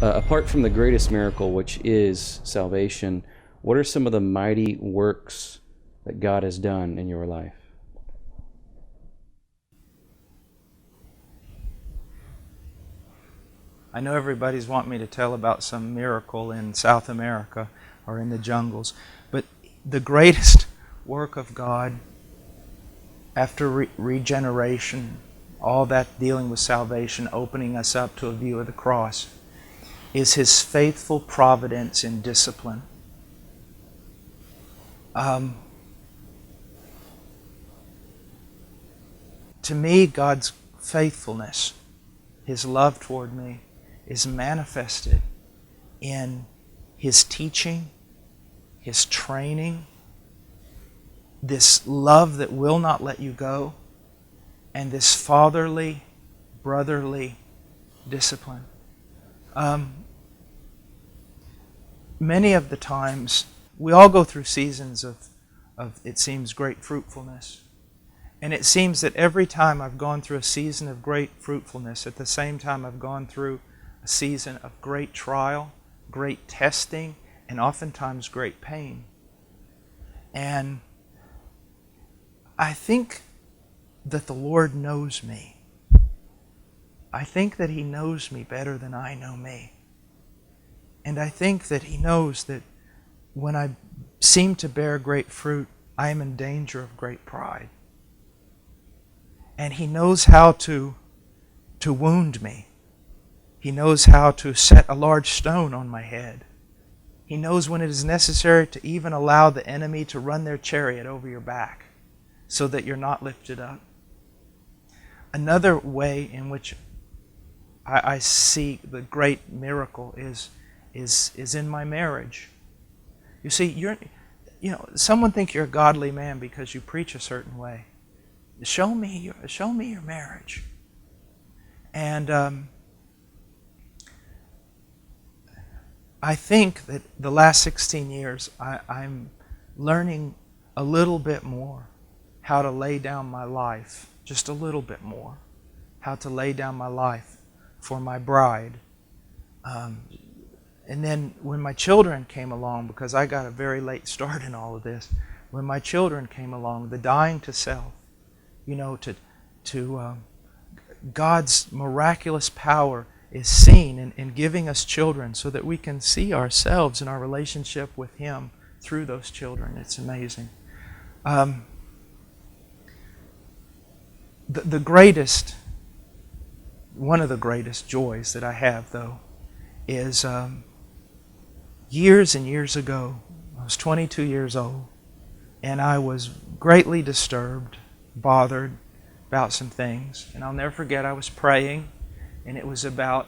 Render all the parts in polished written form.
Apart from the greatest miracle, which is salvation, what are some of the mighty works that God has done in your life? I know everybody's wanting me to tell about some miracle in South America or in the jungles, but the greatest work of God after regeneration, all that dealing with salvation, opening us up to a view of the cross, is His faithful providence in discipline. To me, God's faithfulness, His love toward me, is manifested in His teaching, His training, this love that will not let you go, and this fatherly, brotherly discipline. Many of the times, we all go through seasons of, it seems, great fruitfulness. And it seems that every time I've gone through a season of great fruitfulness, at the same time I've gone through a season of great trial, great testing, and oftentimes great pain. And I think that the Lord knows me. I think that He knows me better than I know me. And I think that He knows that when I seem to bear great fruit, I am in danger of great pride. And He knows how to wound me. He knows how to set a large stone on my head. He knows when it is necessary to even allow the enemy to run their chariot over your back so that you're not lifted up. Another way in which I see the great miracle is in my marriage. You see, someone think you're a godly man because you preach a certain way. Show me your marriage. And I think that the last 16 years I'm learning a little bit more how to lay down my life, just a little bit more, how to lay down my life for my bride. And then when my children came along, because I got a very late start in all of this, when my children came along, the dying to self, God's miraculous power is seen in giving us children so that we can see ourselves in our relationship with Him through those children. It's amazing. One of the greatest joys that I have, though, is years and years ago, I was 22 years old, and I was greatly disturbed, bothered about some things. And I'll never forget, I was praying, and it was about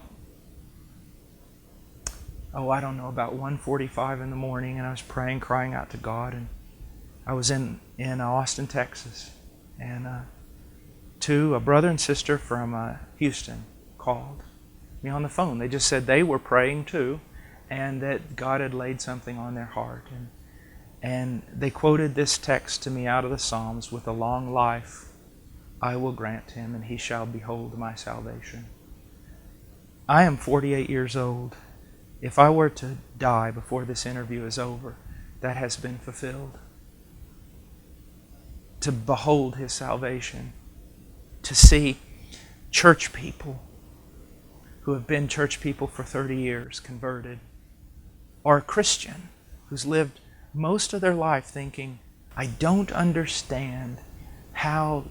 1:45 in the morning, and I was praying, crying out to God. And I was in Austin, Texas, and a brother and sister from Houston called me on the phone. They just said they were praying too, and that God had laid something on their heart. And they quoted this text to me out of the Psalms: "With a long life I will grant him, and he shall behold my salvation." I am 48 years old. If I were to die before this interview is over, that has been fulfilled. To behold His salvation, to see church people who have been church people for 30 years converted, or a Christian who's lived most of their life thinking, I don't understand how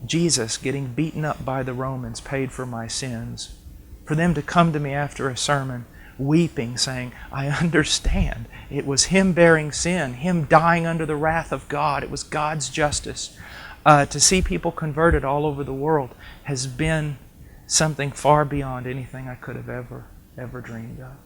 Jesus getting beaten up by the Romans paid for my sins. For them to come to me after a sermon weeping, saying, I understand. It was Him bearing sin, Him dying under the wrath of God. It was God's justice. To see people converted all over the world has been something far beyond anything I could have ever dreamed of.